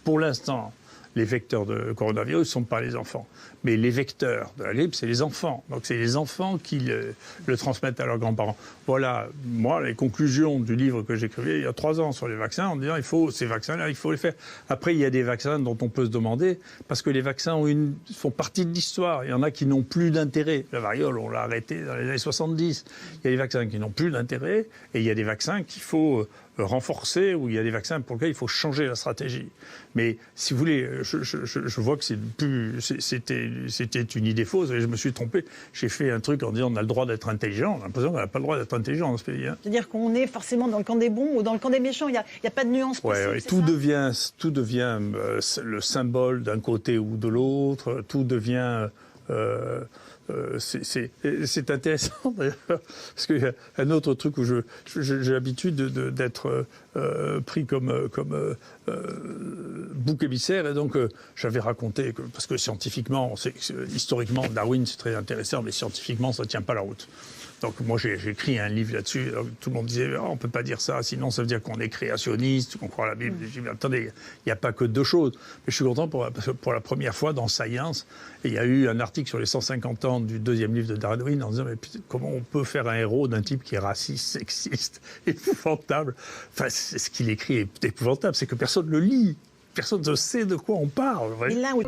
pour l'instant, les vecteurs de coronavirus ne sont pas les enfants. Mais les vecteurs de la grippe, c'est les enfants. Donc c'est les enfants qui le transmettent à leurs grands-parents. Voilà, moi, les conclusions du livre que j'écrivais il y a 3 ans sur les vaccins, en disant ces vaccins-là, il faut les faire. Après, il y a des vaccins dont on peut se demander, parce que les vaccins font partie de l'histoire. Il y en a qui n'ont plus d'intérêt. La variole, on l'a arrêtée dans les années 70. Il y a des vaccins qui n'ont plus d'intérêt, et il y a des vaccins qu'il faut renforcer, ou il y a des vaccins pour lesquels il faut changer la stratégie. Mais si vous voulez, je vois que c'était une idée fausse et je me suis trompé. J'ai fait un truc en disant on a le droit d'être intelligent. On a l'impression qu'on n'a pas le droit d'être intelligent dans ce pays. C'est-à-dire qu'on est forcément dans le camp des bons ou dans le camp des méchants. Il n'y a pas de nuance possible. Ouais, tout devient le symbole d'un côté ou de l'autre. Tout devient... c'est intéressant d'ailleurs, parce qu'il y a un autre truc où j'ai l'habitude d'être pris comme bouc émissaire, et donc j'avais raconté que, parce que scientifiquement, historiquement, Darwin c'est très intéressant, mais scientifiquement ça ne tient pas la route. Donc moi j'ai écrit un livre là-dessus, tout le monde disait on ne peut pas dire ça, sinon ça veut dire qu'on est créationniste, qu'on croit à la Bible. J'ai dit attendez, il n'y a pas que 2 choses. Mais je suis content parce que pour la première fois dans Science, il y a eu un article sur les 150 ans du 2e livre de Darwin en disant mais putain, comment on peut faire un héros d'un type qui est raciste, sexiste, épouvantable. Enfin ce qu'il écrit est épouvantable, c'est que personne ne le lit, personne ne sait de quoi on parle. Et là, oui.